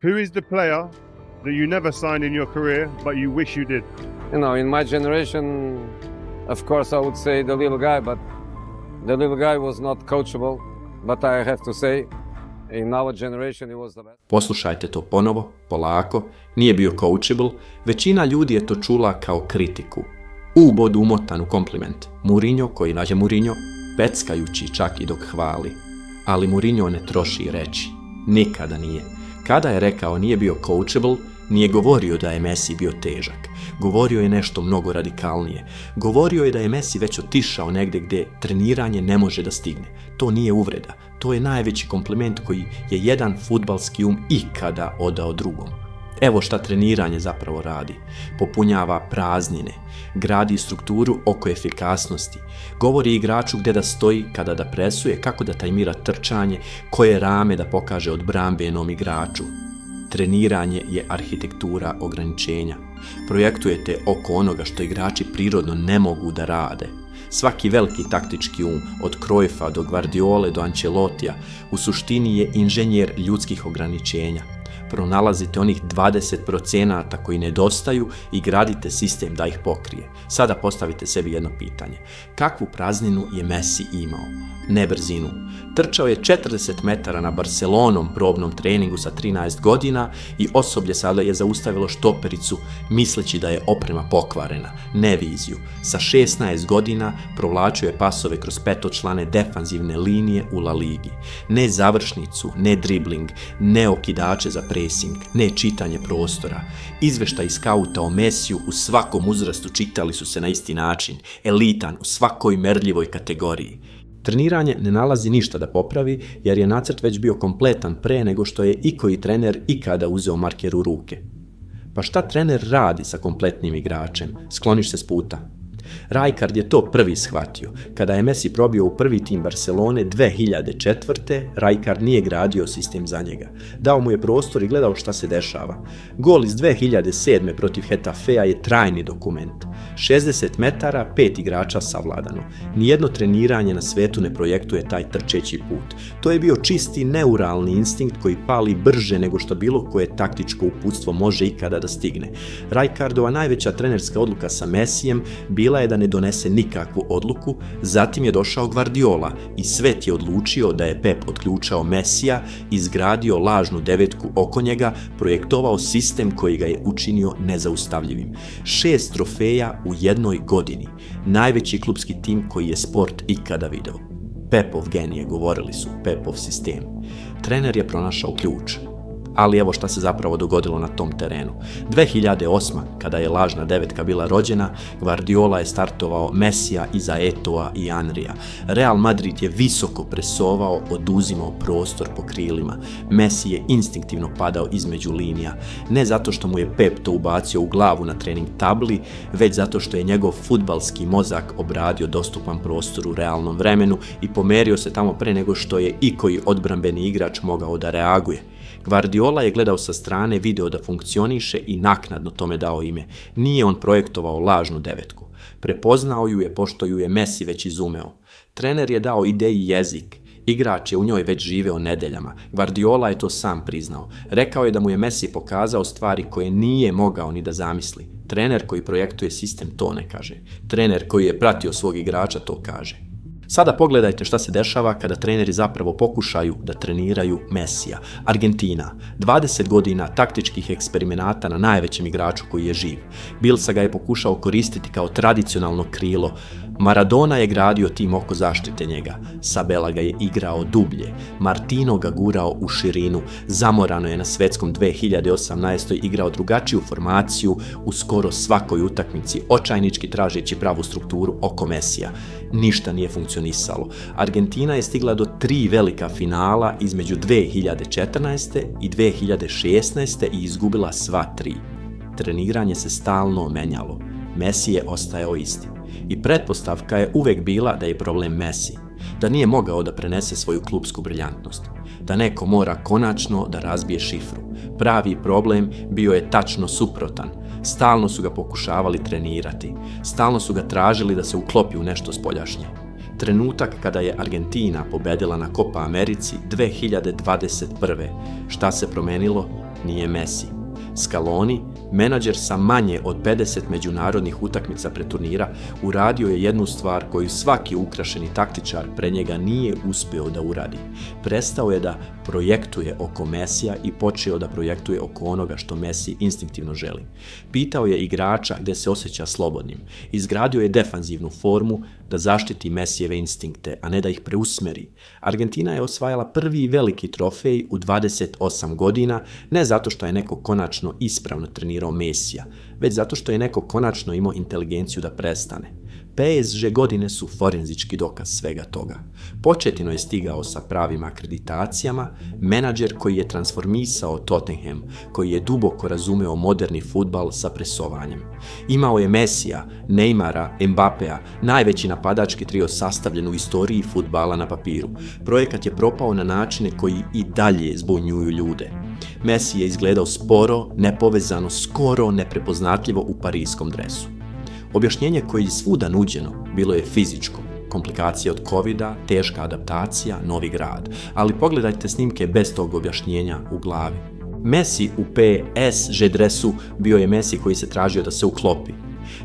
Who is the player that you never signed in your career, but you wish you did? You know, in my generation, of course, I would say the little guy, but the little guy was not coachable. But I have to say, in our generation, he was the best. Poslušajte to ponovo, polako, nije bio coachable, većina ljudi je to čula kao kritiku. U bodu umotan u kompliment. Mourinho, koji nađe Mourinho, peckajući čak i dok hvali. Ali Mourinho ne troši reći. Nikada nije. Kada je rekao nije bio coachable, nije govorio da je Messi bio težak. Govorio je nešto mnogo radikalnije. Govorio je da je Messi već otišao negdje gdje treniranje ne može da stigne. To nije uvreda. To je najveći kompliment koji je jedan fudbalski ikada odao drugom. Evo šta treniranje zapravo radi. Popunjava praznine, gradi strukturu oko efikasnosti, govori igraču gdje da stoji kada da presuje, kako da tajmira trčanje, koje rame da pokaže odbrambenom igraču. Treniranje je arhitektura ograničenja. Projektujete oko onoga što igrači prirodno ne mogu da rade. Svaki veliki taktički od Cruyffa do Guardiole do Ancelotija, u suštini je inženjer ljudskih ograničenja. Pronalazite onih 20% koji nedostaju i gradite sistem da ih pokrije. Sada postavite sebi jedno pitanje. Kakvu prazninu je Messi imao? Ne brzinu. Trčao je 40 metara na Barcelonom probnom treningu sa 13 godina i osoblje sada je zaustavilo štopericu misleći da je oprema pokvarena. Ne viziju. Sa 16 godina provlačio je pasove kroz petočlane defanzivne linije u La Ligi. Ne završnicu, ne dribling, ne okidače za pressing, ne čitanje prostora. Izveštaji skauta o Messiju u svakom uzrastu čitali su se na isti način. Elitan u svakoj merljivoj kategoriji. Treniranje ne nalazi ništa da popravi jer je nacrt već bio kompletan pre nego što je ikoji trener ikada uzeo marker u ruke. Pa šta trener radi sa kompletnim igračem? Skloniš se s puta. Rijkaard je to prvi shvatio. Kada je Messi probio u prvi tim Barcelone 2004. Rijkaard nije gradio sistem za njega. Dao mu je prostor i gledao šta se dešava. Gol iz 2007. protiv Getafea je trajni dokument. 60 metara, 5 igrača savladano. Nijedno treniranje na svetu ne projektuje taj trčeći put. To je bio čisti neuralni instinkt koji pali brže nego što bilo koje taktičko uputstvo može ikada da stigne. Rijkaardova najveća trenerska odluka sa Messijem bila je da ne donese nikakvu odluku, zatim je došao Guardiola i svet je odlučio da je Pep otključao Messija, izgradio lažnu devetku oko njega, projektovao sistem koji ga je učinio nezaustavljivim. 6 trofeja u jednoj godini. Najveći klubski tim koji je sport ikada video. Pepov genije, govorili su, Pepov sistem. Trener je pronašao ključ. Ali evo šta se zapravo dogodilo na tom terenu. 2008. kada je lažna devetka bila rođena, Guardiola je startovao Messija iza Eto'a i Henrya. Real Madrid je visoko presovao, oduzimao prostor po krilima. Messi je instinktivno padao između linija. Ne zato što mu je Pep to ubacio u glavu na trening tabli, već zato što je njegov fudbalski mozak obradio dostupan prostor u realnom vremenu i pomerio se tamo pre nego što je ikoji odbrambeni igrač mogao da reaguje. Guardiola je gledao sa strane, video da funkcioniše i naknadno tome dao ime. Nije on projektovao lažnu devetku. Prepoznao ju je pošto ju je Messi već izumeo. Trener je dao ideji jezik. Igrač je u njoj već živeo nedeljama. Guardiola je to sam priznao. Rekao je da mu je Messi pokazao stvari koje nije mogao ni da zamisli. Trener koji projektuje sistem to ne kaže. Trener koji je pratio svog igrača to kaže. Sada pogledajte šta se dešava kada treneri zapravo pokušaju da treniraju Messija. Argentina, 20 godina taktičkih eksperimenata na najvećem igraču koji je živ. Bielsa ga je pokušao koristiti kao tradicionalno krilo. Maradona je gradio tim oko zaštite njega. Sabella ga je igrao dublje. Martino ga gurao u širinu. Zamorano je na svetskom 2018. igrao drugačiju formaciju u skoro svakoj utakmici, očajnički tražeći pravu strukturu oko Messija. Ništa nije funkcionisalo. Argentina je stigla do 3 velika finala između 2014. i 2016. i izgubila sva 3. Treniranje se stalno menjalo. Messi je ostajao isti. I pretpostavka je uvek bila da je problem Messi, da nije mogao da prenese svoju klupsku briljantnost, da neko mora konačno da razbije šifru. Pravi problem bio je tačno suprotan. Stalno su ga pokušavali trenirati, stalno su ga tražili da se uklopi u nešto spoljašnje. Trenutak kada je Argentina pobedila na Copa Americi 2021. Šta se promenilo? nije Messi. Scaloni, menadžer sa manje od 50 međunarodnih utakmica pred turnira, uradio je jednu stvar koju svaki ukrašeni taktičar pred njega nije uspio da uradi. Prestao je da projektuje oko Messija i počeo da projektuje oko onoga što Messi instinktivno želi. Pitao je igrača gdje se osjeća slobodnim. Izgradio je defanzivnu formu da zaštiti Messijeve instinkte, a ne da ih preusmeri. Argentina je osvajala prvi veliki trofej u 28 godina, ne zato što je neko konačno ispravno trenirao Messija, već zato što je neko konačno imao inteligenciju da prestane. PSG godine su forenzički dokaz svega toga. Početino je stigao sa pravim akreditacijama, menadžer koji je transformisao Tottenham, koji je duboko razumeo moderni fudbal sa presovanjem. Imao je Messija, Neymara, Mbappea, najveći napadački trio sastavljen u istoriji fudbala na papiru. Projekat je propao na načine koji i dalje zbunjuju ljude. Messi je izgledao sporo, nepovezano, skoro neprepoznatljivo u parijskom dresu. Objašnjenje koje je svuda nuđeno bilo je fizičko. Komplikacije od covida, teška adaptacija, novi grad. Ali pogledajte snimke bez tog objašnjenja u glavi. Messi u PSG dresu bio je Messi koji se tražio da se uklopi.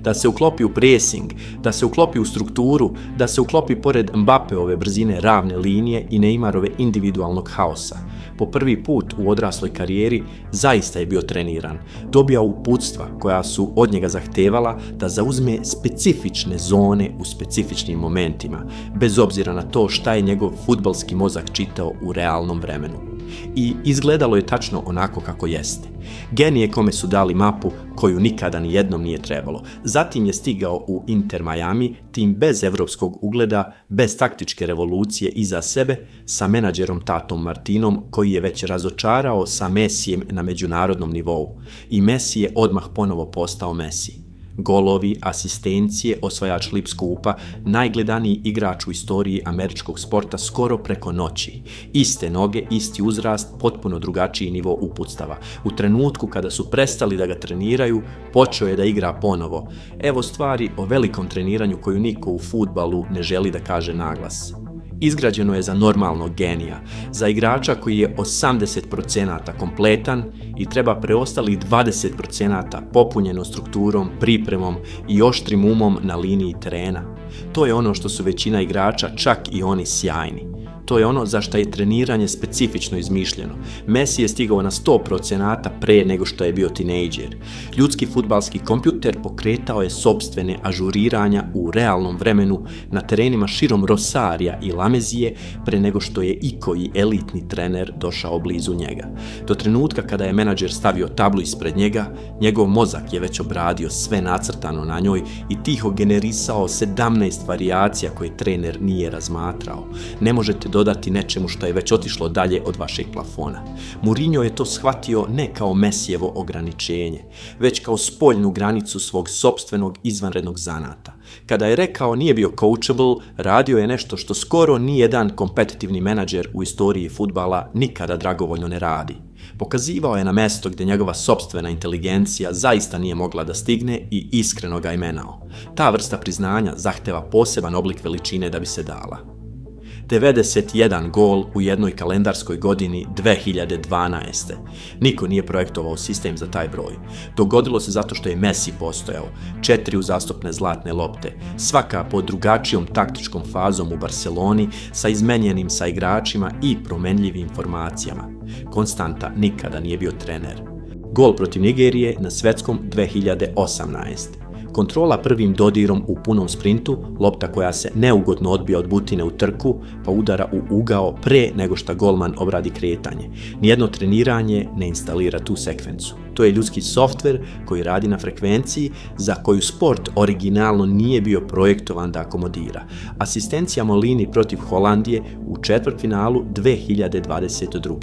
Da se uklopi u pressing, da se uklopi u strukturu, da se uklopi pored Mbappeove brzine ravne linije i Neymarove individualnog haosa. Po prvi put u odrasloj karijeri zaista je bio treniran. Dobijao uputstva koja su od njega zahtevala da zauzme specifične zone u specifičnim momentima, bez obzira na to šta je njegov fudbalski mozak čitao u realnom vremenu. I izgledalo je tačno onako kako jeste. Genije kome su dali mapu koju nikada ni jednom nije trebalo. Zatim je stigao u Inter Miami, tim bez evropskog ugleda, bez taktičke revolucije iza sebe, sa menadžerom Tatom Martinom koji je već razočarao sa Messijem na međunarodnom nivou. I Messi je odmah ponovo postao Messi. Golovi, asistencije, osvajač Lipskupa, najgledaniji igrač u istoriji američkog sporta skoro preko noći. Iste noge, isti uzrast, potpuno drugačiji nivo uputstava. U trenutku kada su prestali da ga treniraju, počeo je da igra ponovo. Evo stvari o velikom treniranju koju niko u fudbalu ne želi da kaže naglas. Izgrađeno je za normalnog genija, za igrača koji je 80% kompletan i treba preostalih 20% popunjeno strukturom, pripremom i oštrim umom na liniji terena. To je ono što su većina igrača, čak i oni, sjajni. To je ono za što je treniranje specifično izmišljeno. Messi je stigao na 100% pre nego što je bio tinejdžer. Ljudski fudbalski kompjuter pokretao je sopstvene ažuriranja u realnom vremenu na terenima širom Rosarija i Lamezije pre nego što je ikoji elitni trener došao blizu njega. Do trenutka kada je menadžer stavio tablu ispred njega, njegov mozak je već obradio sve nacrtano na njoj i tiho generisao 17 varijacija koje trener nije razmatrao. Ne možete dodati nečemu što je već otišlo dalje od vašeg plafona. Mourinho je to shvatio ne kao Messijevo ograničenje, već kao spoljnu granicu svog sopstvenog izvanrednog zanata. Kada je rekao nije bio coachable, radio je nešto što skoro nijedan kompetitivni menadžer u istoriji fudbala nikada dragovoljno ne radi. Pokazivao je na mesto gdje njegova sopstvena inteligencija zaista nije mogla da stigne i iskreno ga imenao. Ta vrsta priznanja zahteva poseban oblik veličine da bi se dala. 91 gol u jednoj kalendarskoj godini 2012. Niko nije projektovao sistem za taj broj. Dogodilo se zato što je Messi postojao. 4 uzastopne zlatne lopte, svaka pod drugačijom taktičkom fazom u Barceloni, sa izmenjenim sa igračima i promenljivim formacijama. Konstanta nikada nije bio trener. Gol protiv Nigerije na svetskom 2018. Kontrola prvim dodirom u punom sprintu, lopta koja se neugodno odbija od butine u trku, pa udara u ugao pre nego što golman obradi kretanje. Nijedno treniranje ne instalira tu sekvencu. To je ljudski softver koji radi na frekvenciji za koju sport originalno nije bio projektovan da akomodira. Asistencija Molini protiv Holandije u četvrtfinalu 2022.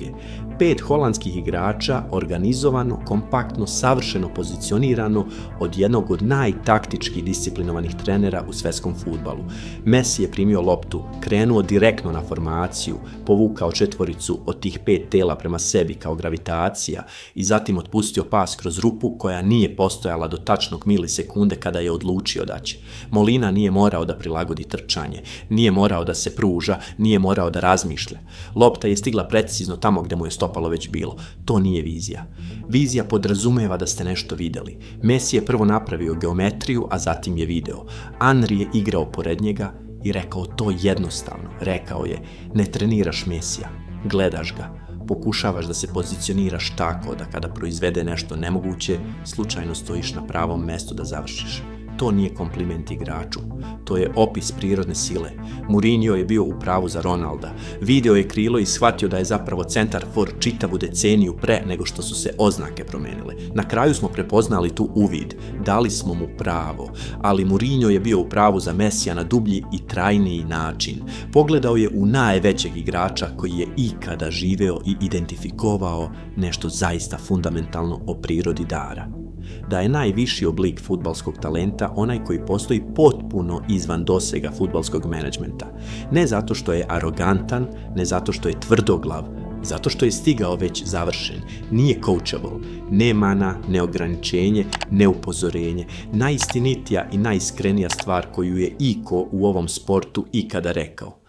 5 holandskih igrača organizovano, kompaktno, savršeno pozicionirano od jednog od najtaktički disciplinovanih trenera u svetskom fudbalu. Messi je primio loptu, krenuo direktno na formaciju, povukao četvoricu od tih 5 tela prema sebi kao gravitacija i zatim otpustio pas kroz rupu koja nije postojala do tačnog milisekunde kada je odlučio da će. Molina nije morao da prilagodi trčanje, nije morao da se pruža, nije morao da razmišlja. Lopta je stigla precizno tamo gde mu je stopalo već bilo. To nije vizija. Vizija podrazumeva da ste nešto videli. Messi je prvo napravio geometriju, a zatim je video. Henry je igrao pored njega i rekao to jednostavno. Rekao je, ne treniraš Messija, gledaš ga, pokušavaš da se pozicioniraš tako da kada proizvede nešto nemoguće, slučajno stojiš na pravom mestu da završiš. To nije kompliment igraču, to je opis prirodne sile. Mourinho je bio u pravu za Ronalda. Video je krilo i shvatio da je zapravo centar for čitavu deceniju pre nego što su se oznake promenile. Na kraju smo prepoznali tu uvid, dali smo mu pravo, ali Mourinho je bio u pravu za Messija na dublji i trajniji način. Pogledao je u najvećeg igrača koji je ikada živeo i identifikovao nešto zaista fundamentalno o prirodi dara. Da je najviši oblik fudbalskog talenta onaj koji postoji potpuno izvan dosega fudbalskog menadžmenta. Ne zato što je arogantan, ne zato što je tvrdoglav, zato što je stigao već završen. Nije coachable, ne mana, ne ograničenje, ne upozorenje. Najistinitija i najiskrenija stvar koju je iko u ovom sportu ikada rekao.